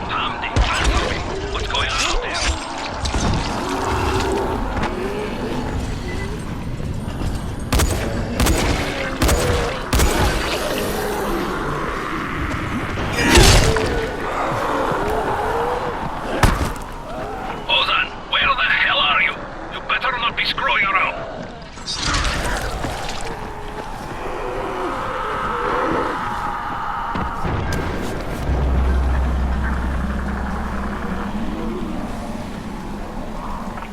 Hamdi, answer me. What's going on out there? Ozan, where the hell are you? You better not be screwing around.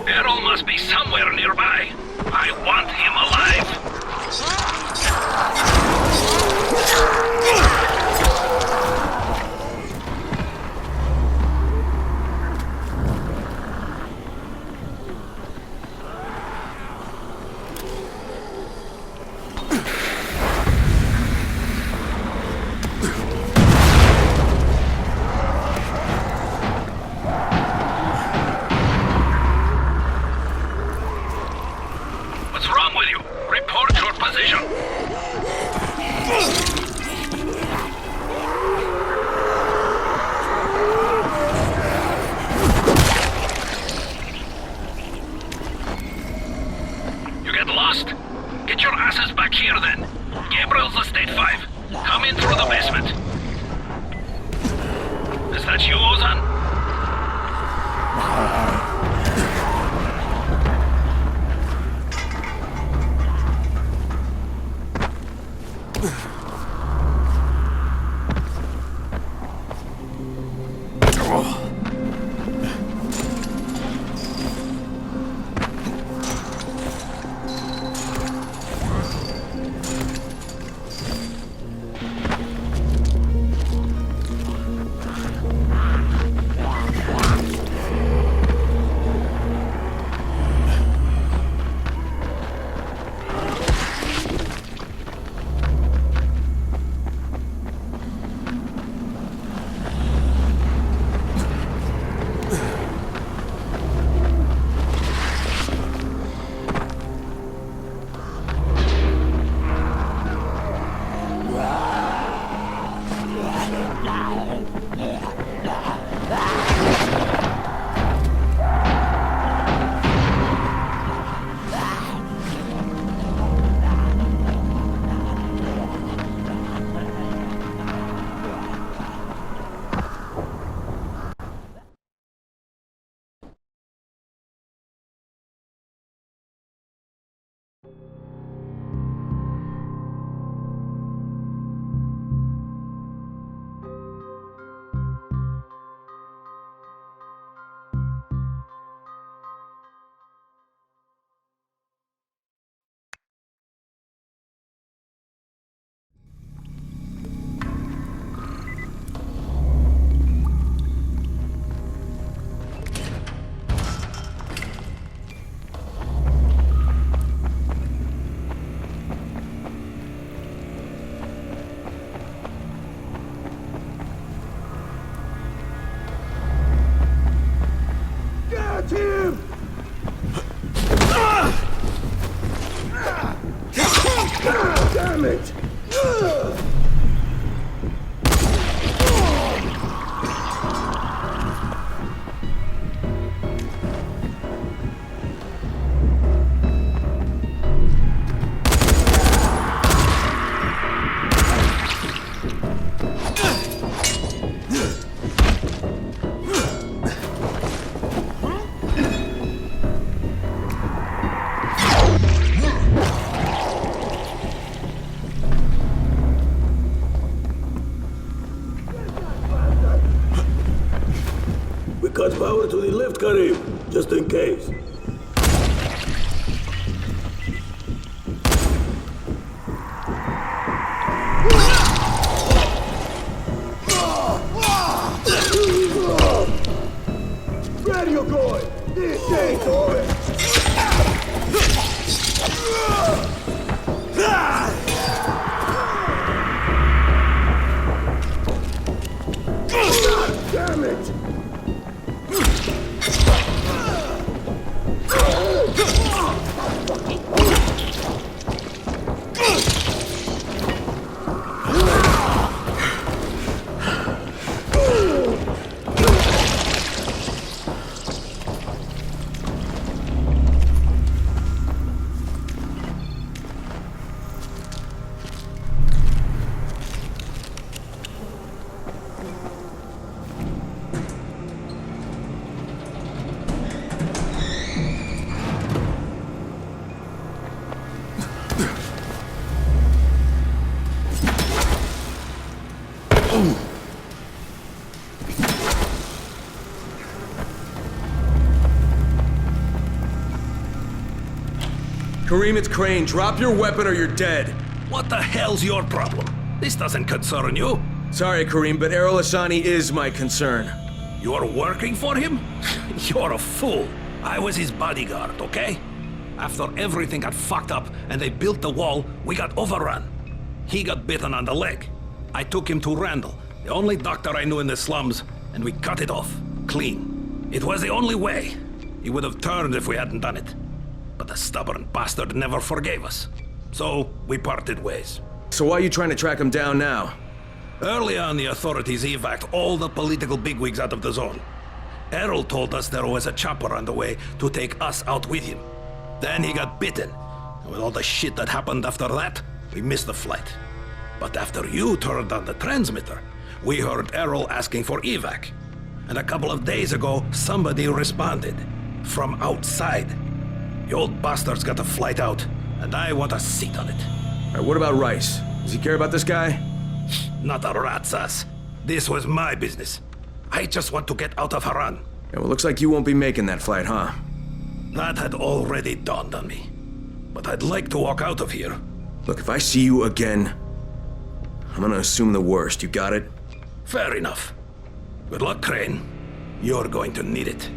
Errol must be somewhere nearby. I want him alive. What's wrong with you? Report your position. You get lost? Get your asses back here then. Gabriel's Estate 5. Come in through the basement. Is that you, Ozan? Damn it! Cut power to the lift, Karim, just in case. Where you going? This ain't over. God damn it! Kareem, it's Crane. Drop your weapon or you're dead. What the hell's your problem? This doesn't concern you. Sorry, Kareem, but Errol Hassani is my concern. You're working for him? You're a fool. I was his bodyguard, okay? After everything got fucked up and they built the wall, we got overrun. He got bitten on the leg. I took him to Randall, the only doctor I knew in the slums, and we cut it off. Clean. It was the only way. He would have turned if we hadn't done it. But the stubborn bastard never forgave us. So, we parted ways. So why are you trying to track him down now? Early on, the authorities evacuated all the political bigwigs out of the zone. Errol told us there was a chopper on the way to take us out with him. Then he got bitten. And with all the shit that happened after that, we missed the flight. But after you turned on the transmitter, we heard Errol asking for evac. And a couple of days ago, somebody responded. From outside. The old bastard's got a flight out, and I want a seat on it. All right, what about Rice? Does he care about this guy? Not a rat's ass. This was my business. I just want to get out of Haran. Yeah, well, looks like you won't be making that flight, huh? That had already dawned on me. But I'd like to walk out of here. Look, if I see you again, I'm gonna assume the worst. You got it? Fair enough. Good luck, Crane. You're going to need it.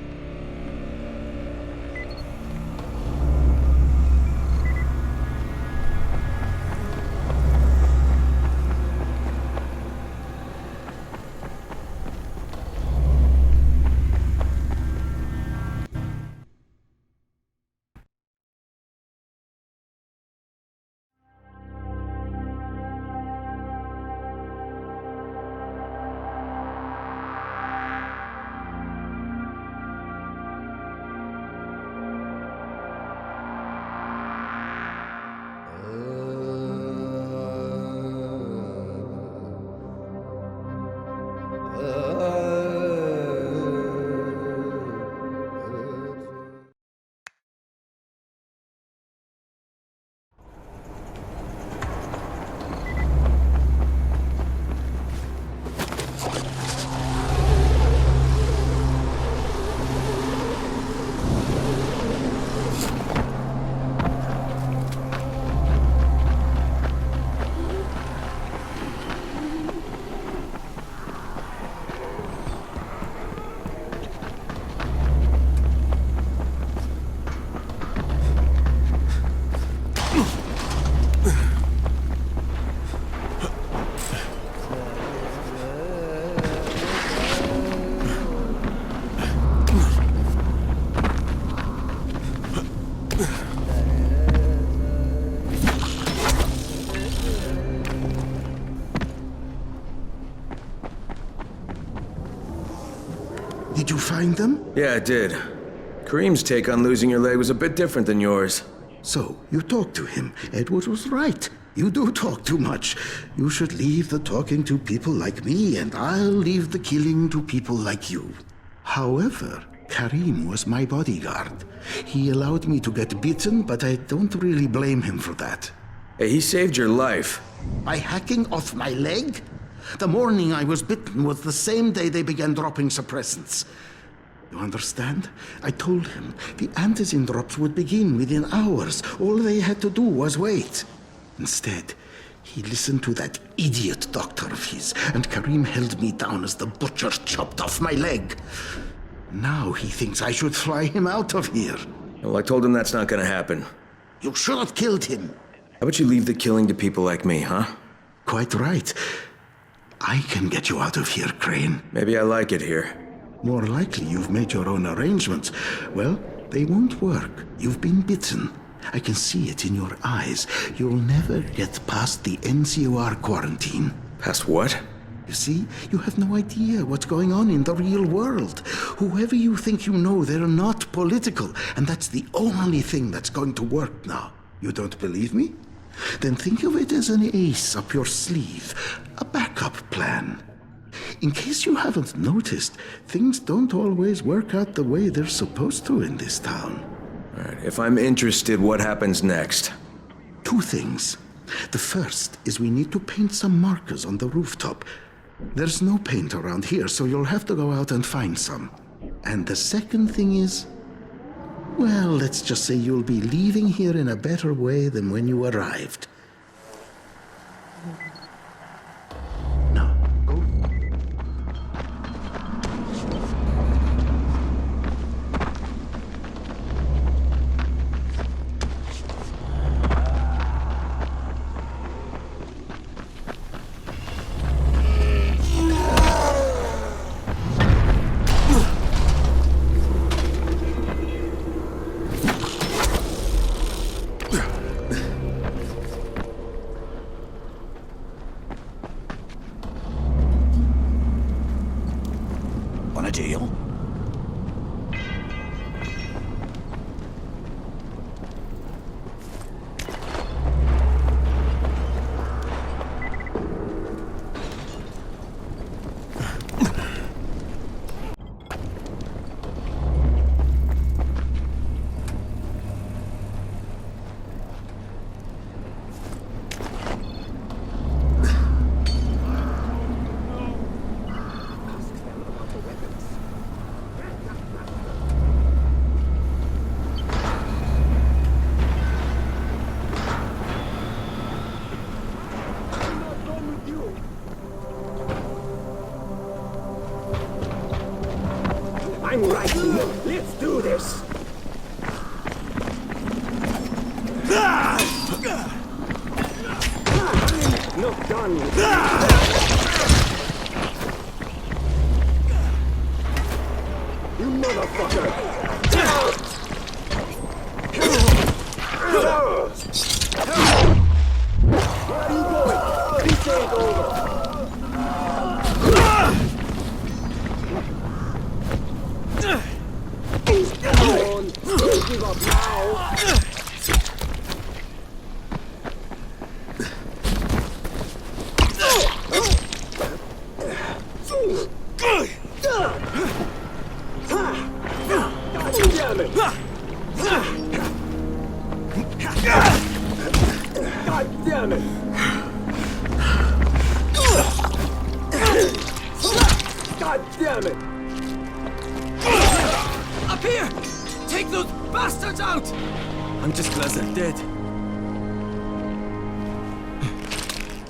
Did you find them? Yeah, I did. Kareem's take on losing your leg was a bit different than yours. So, you talked to him. Edward was right. You do talk too much. You should leave the talking to people like me, and I'll leave the killing to people like you. However, Kareem was my bodyguard. He allowed me to get bitten, but I don't really blame him for that. Hey, he saved your life. By hacking off my leg? The morning I was bitten was the same day they began dropping suppressants. You understand? I told him the antizin drops would begin within hours. All they had to do was wait. Instead, he listened to that idiot doctor of his, and Kareem held me down as the butcher chopped off my leg. Now he thinks I should fly him out of here. Well, I told him that's not gonna happen. You should have killed him. How about you leave the killing to people like me, huh? Quite right. I can get you out of here, Crane. Maybe I like it here. More likely you've made your own arrangements. Well, they won't work. You've been bitten. I can see it in your eyes. You'll never get past the NCOR quarantine. Past what? You see, you have no idea what's going on in the real world. Whoever you think you know, they're not political. And that's the only thing that's going to work now. You don't believe me? Then think of it as an ace up your sleeve. A backup plan. In case you haven't noticed, things don't always work out the way they're supposed to in this town. All right, if I'm interested, what happens next? Two things. The first is we need to paint some markers on the rooftop. There's no paint around here, so you'll have to go out and find some. And the second thing is, Well, let's just say you'll be leaving here in a better way than when you arrived. Now, go. Want a deal? I'm right here. Let's do this. Not done with you, motherfucker! Where are you going? This ain't over. Come on, don't give up now. Damn it! God damn it! God damn it! Up here! Take those bastards out! I'm just glad they're dead.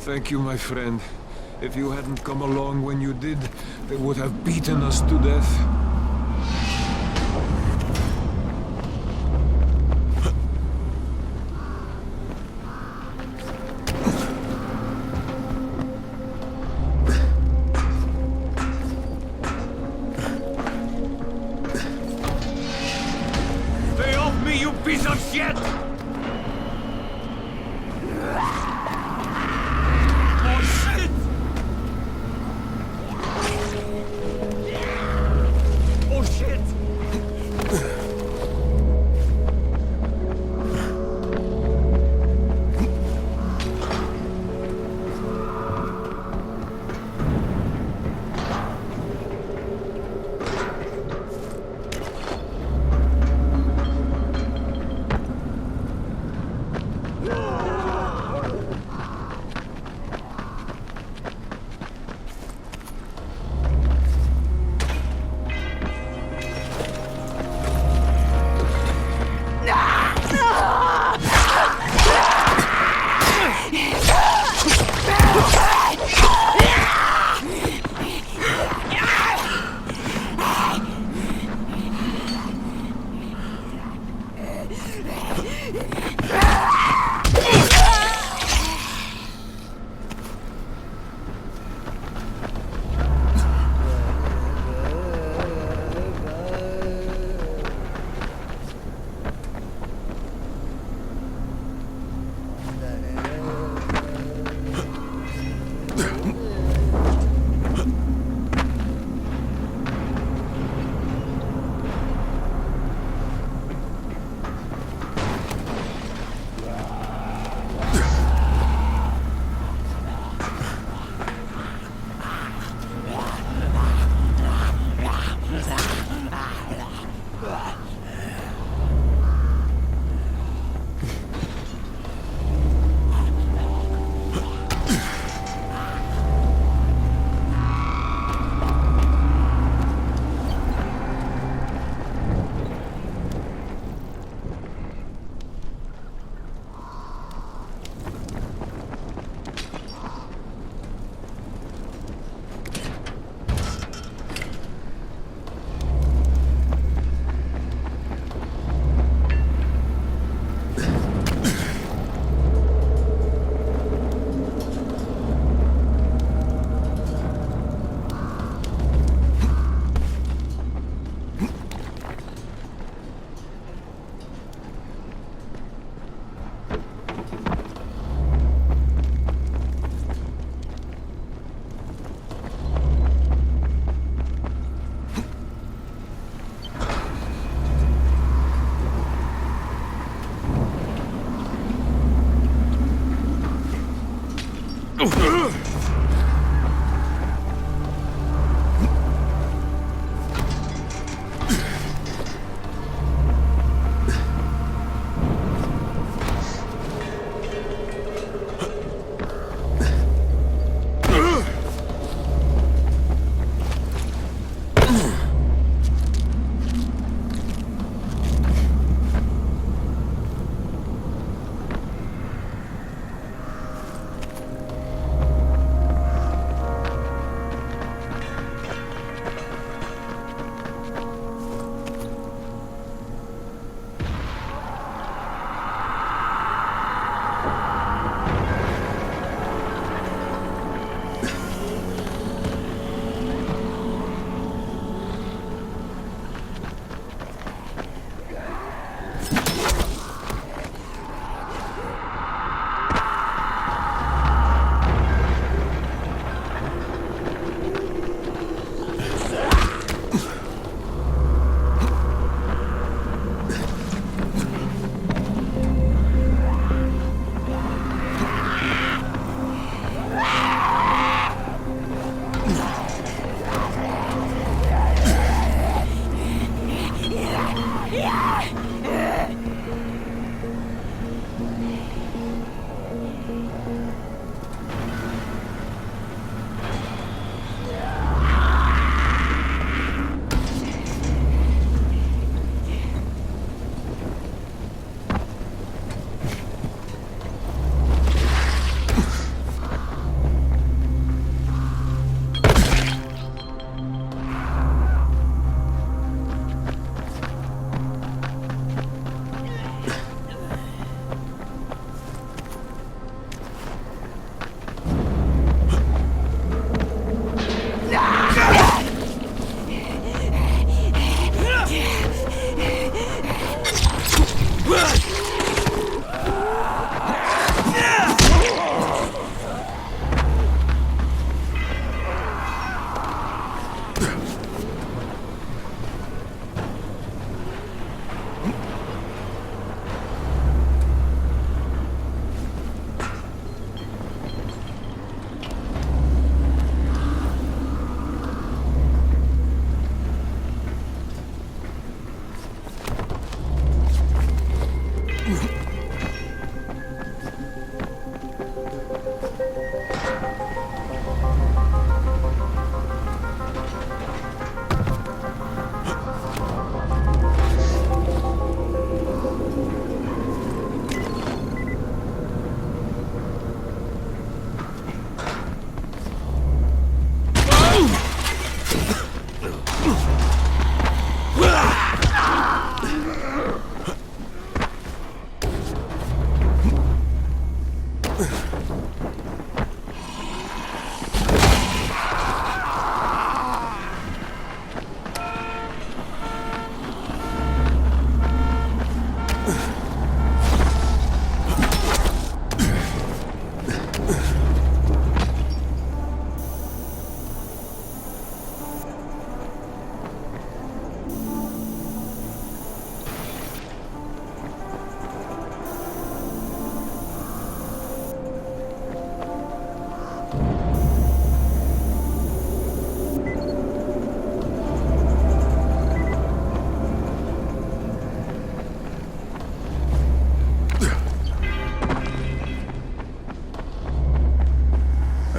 Thank you, my friend. If you hadn't come along when you did, they would have beaten us to death. Stay off me, you piece of shit! Oh shit! Oh shit!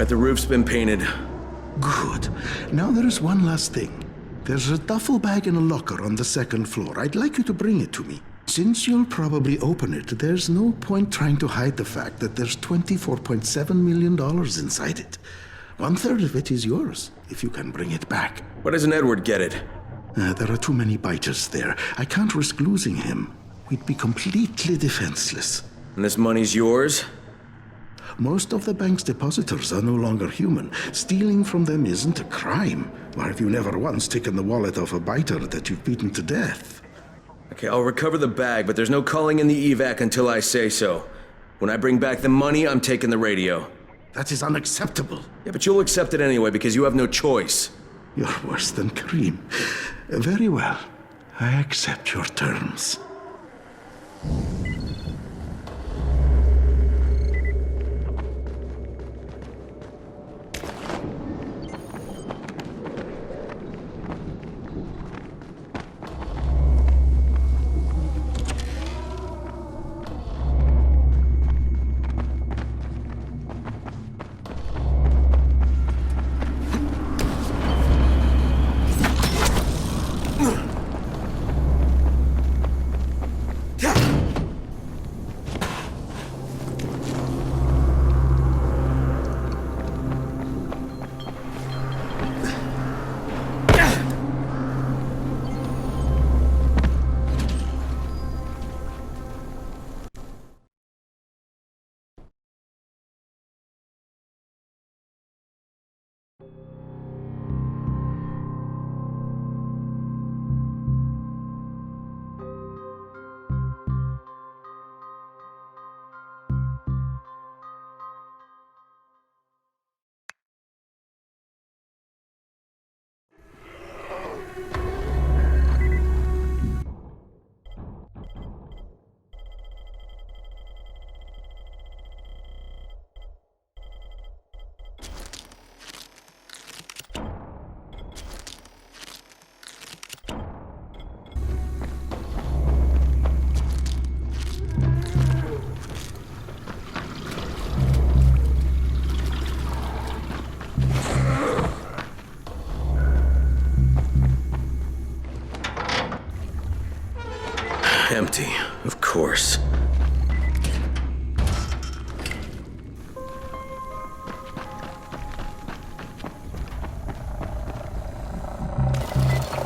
The roof's been painted. Good. Now there is one last thing. There's a duffel bag in a locker on the second floor. I'd like you to bring it to me. Since you'll probably open it, there's no point trying to hide the fact that there's $24.7 million inside it. 1/3 of it is yours, if you can bring it back. Why doesn't Edward get it? There are too many biters there. I can't risk losing him. We'd be completely defenseless. And this money's yours? Most of the bank's depositors are no longer human. Stealing from them isn't a crime. Or have you never once taken the wallet of a biter that you've beaten to death? Okay, I'll recover the bag, but there's no calling in the evac until I say so. When I bring back the money, I'm taking the radio. That is unacceptable. Yeah, but you'll accept it anyway because you have no choice. You're worse than Kareem. Very well. I accept your terms. Empty, of course.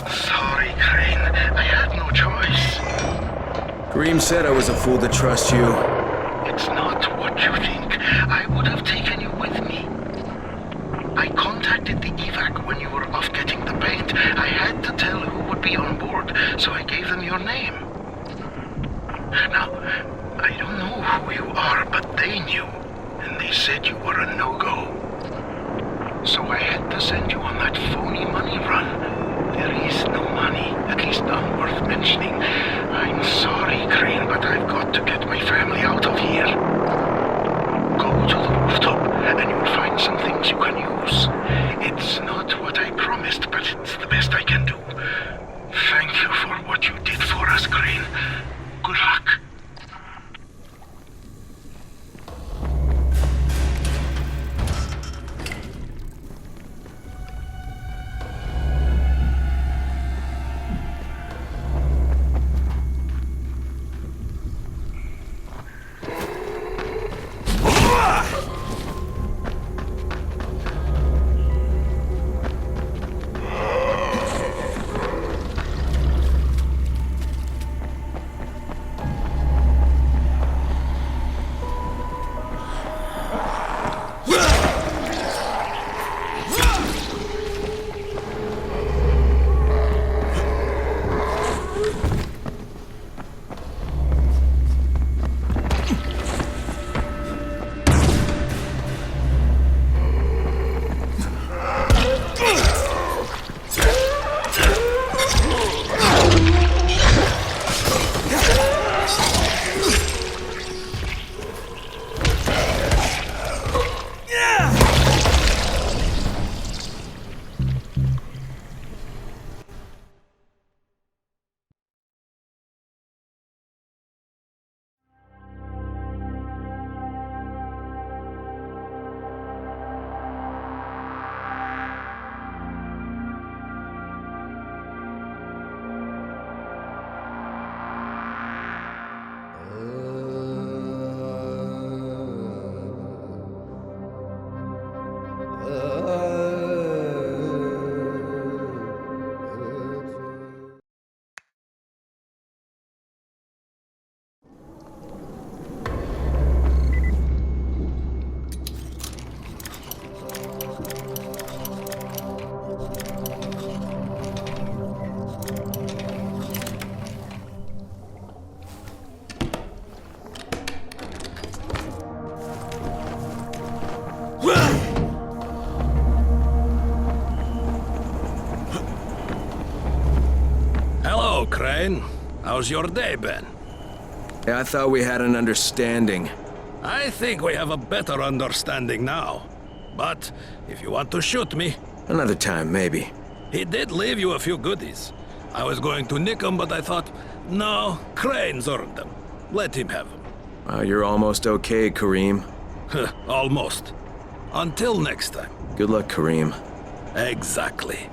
Sorry, Crane. I had no choice. Kareem said I was a fool to trust you. It's not what you think. I would have taken you with me. I contacted the evac when you were off getting the paint. I had to tell who would be on board, so I gave them your name. Now, I don't know who you are, but they knew, and they said you were a no-go. So I had to send you on that phony money run. There is no money, at least none worth mentioning. I'm sorry, Crane, but I've got to get my family out of here. Go to the rooftop, and you'll find some things you can use. It's not what I promised, but it's the best I can do. Thank you for what you did for us, Crane. Good luck. Hello, Crane. How's your day been? I thought we had an understanding. I think we have a better understanding now. But if you want to shoot me... Another time, maybe. He did leave you a few goodies. I was going to nick them, but I thought, no, Crane's earned them. Let him have them. Well, you're almost okay, Kareem. Almost. Until next time. Good luck, Kareem. Exactly.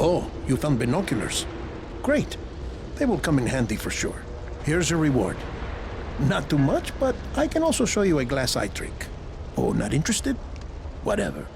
Oh, you found binoculars. Great. They will come in handy for sure. Here's your reward. Not too much, but I can also show you a glass eye trick. Oh, not interested? Whatever.